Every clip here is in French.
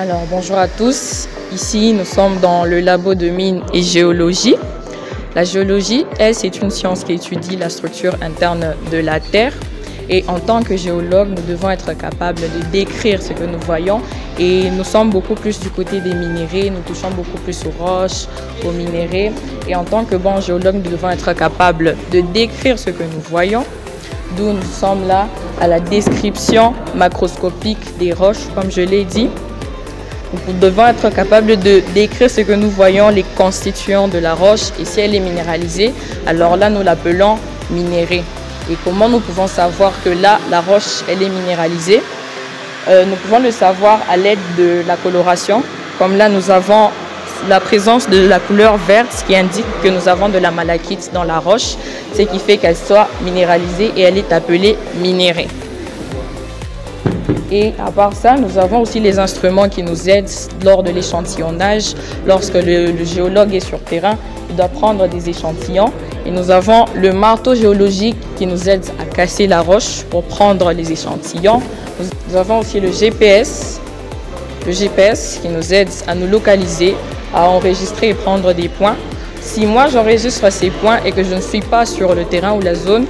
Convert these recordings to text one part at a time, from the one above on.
Alors bonjour à tous, ici nous sommes dans le labo de mines et géologie. La géologie, c'est une science qui étudie la structure interne de la Terre et en tant que géologue, nous devons être capables de décrire ce que nous voyons et nous sommes beaucoup plus du côté des minéraux, nous touchons beaucoup plus aux roches, aux minéraux et en tant que bon géologue, nous devons être capables de décrire ce que nous voyons, d'où nous sommes là à la description macroscopique des roches, comme je l'ai dit. Nous devons être capables de décrire ce que nous voyons, les constituants de la roche, et si elle est minéralisée, alors là, nous l'appelons minérée. Et comment nous pouvons savoir que là, la roche, elle est minéralisée? Nous pouvons le savoir à l'aide de la coloration. Comme là, nous avons la présence de la couleur verte, ce qui indique que nous avons de la malachite dans la roche, ce qui fait qu'elle soit minéralisée et elle est appelée minérée. Et à part ça, nous avons aussi les instruments qui nous aident lors de l'échantillonnage. Lorsque le géologue est sur terrain, il doit prendre des échantillons. Et nous avons le marteau géologique qui nous aide à casser la roche pour prendre les échantillons. Nous avons aussi le GPS qui nous aide à nous localiser, à enregistrer et prendre des points. Si moi j'enregistre ces points et que je ne suis pas sur le terrain ou la zone,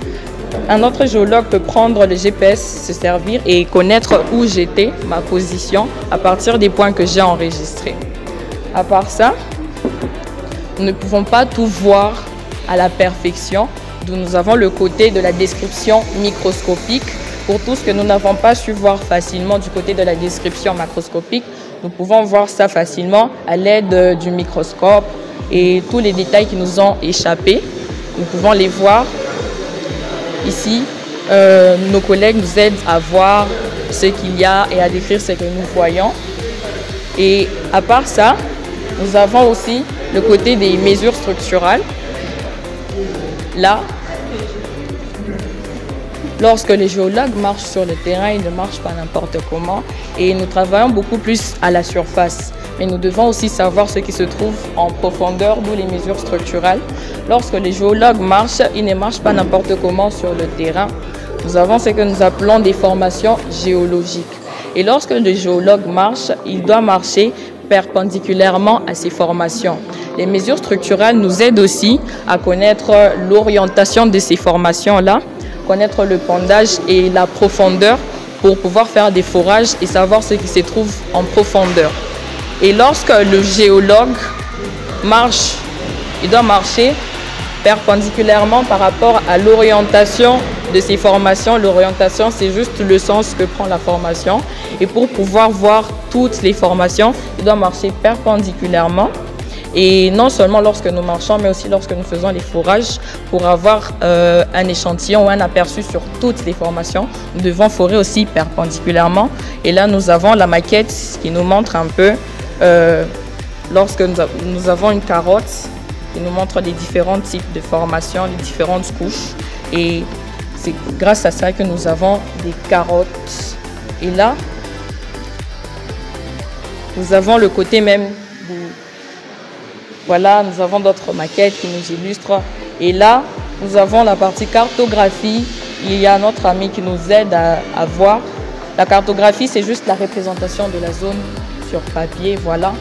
un autre géologue peut prendre le GPS, se servir et connaître où j'étais, ma position, à partir des points que j'ai enregistrés. À part ça, nous ne pouvons pas tout voir à la perfection, d'où nous avons le côté de la description microscopique. Pour tout ce que nous n'avons pas su voir facilement du côté de la description macroscopique, nous pouvons voir ça facilement à l'aide du microscope et tous les détails qui nous ont échappé, nous pouvons les voir. Ici, nos collègues nous aident à voir ce qu'il y a et à décrire ce que nous voyons. Et à part ça, nous avons aussi le côté des mesures structurales. Là, lorsque les géologues marchent sur le terrain, ils ne marchent pas n'importe comment et nous travaillons beaucoup plus à la surface. Mais nous devons aussi savoir ce qui se trouve en profondeur, d'où les mesures structurales. Lorsque les géologues marchent, ils ne marchent pas n'importe comment sur le terrain. Nous avons ce que nous appelons des formations géologiques. Et lorsque le géologue marche, il doit marcher perpendiculairement à ces formations. Les mesures structurales nous aident aussi à connaître l'orientation de ces formations-là, connaître le pondage et la profondeur pour pouvoir faire des forages et savoir ce qui se trouve en profondeur. Et lorsque le géologue marche, il doit marcher perpendiculairement par rapport à l'orientation de ces formations. L'orientation, c'est juste le sens que prend la formation. Et pour pouvoir voir toutes les formations, il doit marcher perpendiculairement. Et non seulement lorsque nous marchons, mais aussi lorsque nous faisons les forages, pour avoir un échantillon ou un aperçu sur toutes les formations, nous devons forer aussi perpendiculairement. Et là, nous avons la maquette qui nous montre un peu, lorsque nous avons une carotte qui nous montre les différents types de formations, les différentes couches. Et c'est grâce à ça que nous avons des carottes. Et là, nous avons le côté même du... Voilà, nous avons d'autres maquettes qui nous illustrent. Et là, nous avons la partie cartographie. Il y a notre ami qui nous aide à voir. La cartographie, c'est juste la représentation de la zone sur papier, voilà.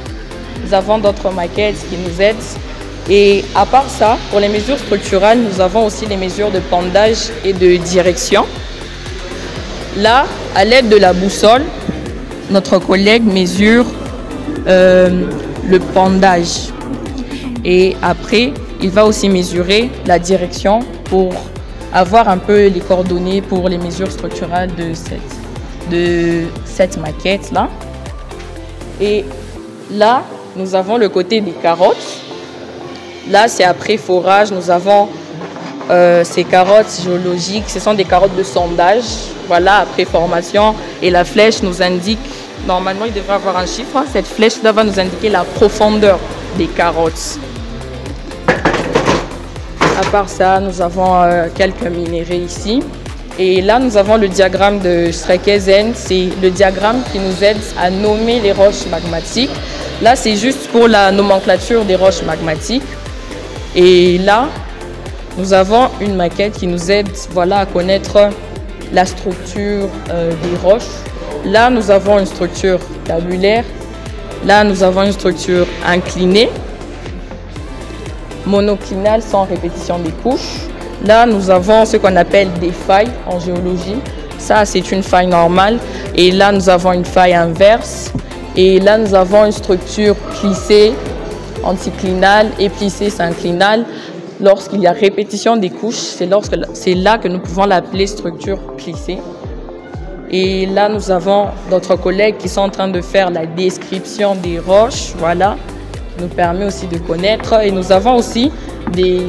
Nous avons d'autres maquettes qui nous aident. Et à part ça, pour les mesures structurales, nous avons aussi les mesures de pondage et de direction. Là, à l'aide de la boussole, notre collègue mesure le pondage. Et après, il va aussi mesurer la direction pour avoir un peu les coordonnées pour les mesures structurales de cette maquette-là. Et là, nous avons le côté des carottes. Là, c'est après forage. Nous avons ces carottes géologiques. Ce sont des carottes de sondage. Voilà, après formation. Et la flèche nous indique, normalement, il devrait avoir un chiffre. Cette flèche-là va nous indiquer la profondeur des carottes. À part ça, nous avons quelques minéraux ici. Et là, nous avons le diagramme de Streckesen. C'est le diagramme qui nous aide à nommer les roches magmatiques. Là, c'est juste pour la nomenclature des roches magmatiques. Et là, nous avons une maquette qui nous aide, voilà, à connaître la structure des roches. Là, nous avons une structure tabulaire Là, nous avons une structure inclinée, monoclinale sans répétition des couches. Là, nous avons ce qu'on appelle des failles en géologie. Ça, c'est une faille normale. Et là, nous avons une faille inverse. Et là, nous avons une structure plissée anticlinale et plissée synclinale. Lorsqu'il y a répétition des couches, c'est là que nous pouvons l'appeler structure plissée. Et là, nous avons d'autres collègues qui sont en train de faire la description des roches, voilà, qui nous permet aussi de connaître. Et nous avons aussi des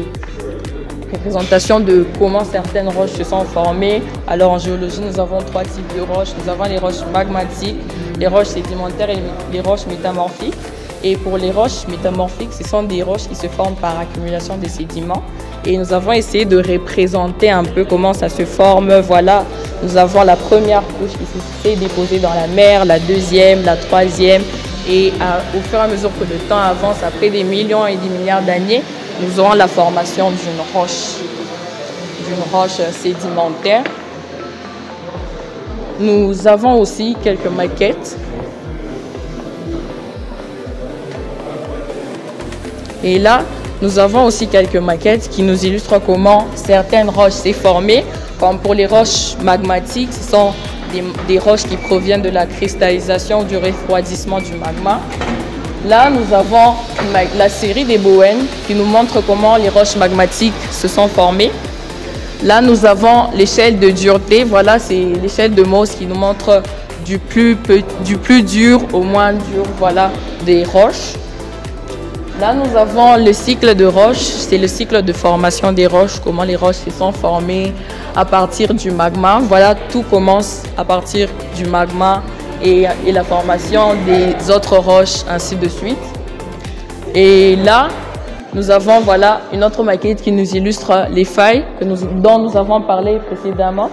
représentations de comment certaines roches se sont formées. Alors en géologie, nous avons 3 types de roches. Nous avons les roches magmatiques, les roches sédimentaires et les roches métamorphiques. Et pour les roches métamorphiques, ce sont des roches qui se forment par accumulation de sédiments. Et nous avons essayé de représenter un peu comment ça se forme. Voilà, nous avons la première couche qui s'est déposée dans la mer, la deuxième, la troisième. Et au fur et à mesure que le temps avance, après des millions et des milliards d'années, nous aurons la formation d'une roche sédimentaire. Nous avons aussi quelques maquettes. Et là, nous avons aussi quelques maquettes qui nous illustrent comment certaines roches s'est formées. Comme pour les roches magmatiques, ce sont des roches qui proviennent de la cristallisation ou du refroidissement du magma. Là, nous avons la série des Bowen qui nous montre comment les roches magmatiques se sont formées. Là, nous avons l'échelle de dureté. Voilà, c'est l'échelle de Mohs qui nous montre du plus dur au moins dur, voilà, des roches. Là, nous avons le cycle de roches, c'est le cycle de formation des roches, comment les roches se sont formées à partir du magma. Voilà, tout commence à partir du magma et la formation des autres roches, ainsi de suite. Et là, nous avons voilà, une autre maquette qui nous illustre les failles dont nous avons parlé précédemment.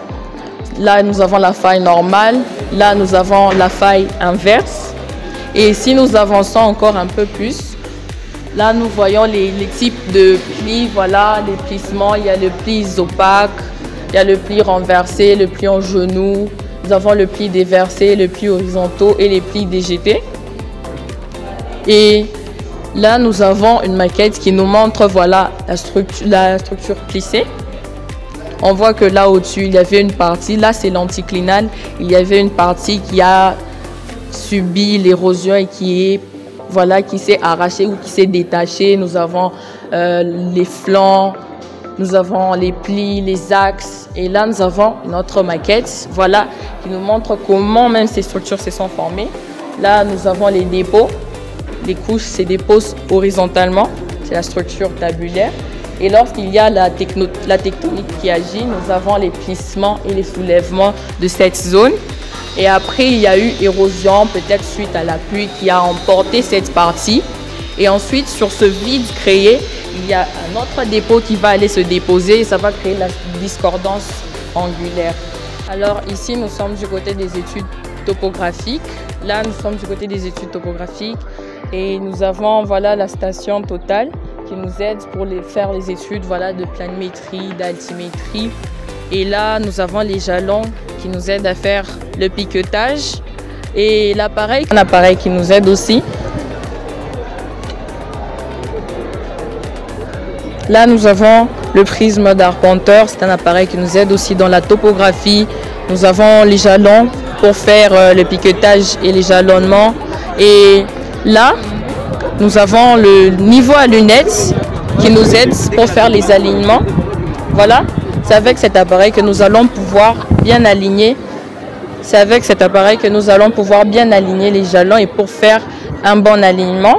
Là, nous avons la faille normale, là, nous avons la faille inverse. Et si nous avançons encore un peu plus, là, nous voyons les types de plis, voilà, les plissements. Il y a le pli opaque, il y a le pli renversé, le pli en genou. Nous avons le pli déversé, le pli horizontaux et les plis déjetés. Et là, nous avons une maquette qui nous montre voilà, la structure plissée. On voit que là au-dessus, il y avait une partie, là c'est l'anticlinal, il y avait une partie qui a subi l'érosion et qui s'est arrachée ou qui s'est détachée. Nous avons les flancs, nous avons les plis, les axes. Et là, nous avons une autre maquette, voilà, qui nous montre comment même ces structures se sont formées. Là, nous avons les dépôts. Les couches se déposent horizontalement. C'est la structure tabulaire. Et lorsqu'il y a la tectonique qui agit, nous avons les plissements et les soulèvements de cette zone. Et après, il y a eu érosion, peut-être suite à la pluie, qui a emporté cette partie. Et ensuite, sur ce vide créé, il y a un autre dépôt qui va aller se déposer et ça va créer la discordance angulaire. Alors ici, nous sommes du côté des études topographiques. Là, nous sommes du côté des études topographiques et nous avons voilà, la station Total qui nous aide pour faire les études voilà, de planimétrie, d'altimétrie. Et là, nous avons les jalons qui nous aident à faire le piquetage et l'appareil, un appareil qui nous aide aussi. Là, nous avons le prisme d'arpenteur, c'est un appareil qui nous aide aussi dans la topographie. Nous avons les jalons pour faire le piquetage et les jalonnements. Et là, nous avons le niveau à lunettes qui nous aide pour faire les alignements. Voilà, c'est avec cet appareil que nous allons pouvoir bien aligner. C'est avec cet appareil que nous allons pouvoir bien aligner les jalons et pour faire un bon alignement.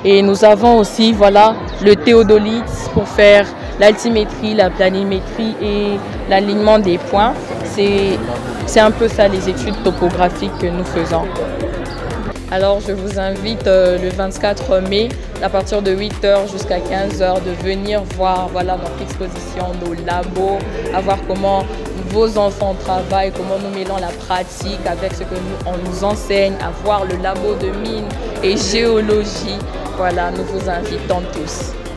Et nous avons aussi voilà, le théodolite pour faire l'altimétrie, la planimétrie et l'alignement des points. C'est un peu ça les études topographiques que nous faisons. Alors je vous invite le 24 mai à partir de 8h jusqu'à 15h de venir voir voilà, notre exposition, nos labos, à voir comment vos enfants travaillent, comment nous mêlons la pratique avec ce que on nous enseigne, à voir le labo de mine et géologie. Voilà, nous vous invitons tous.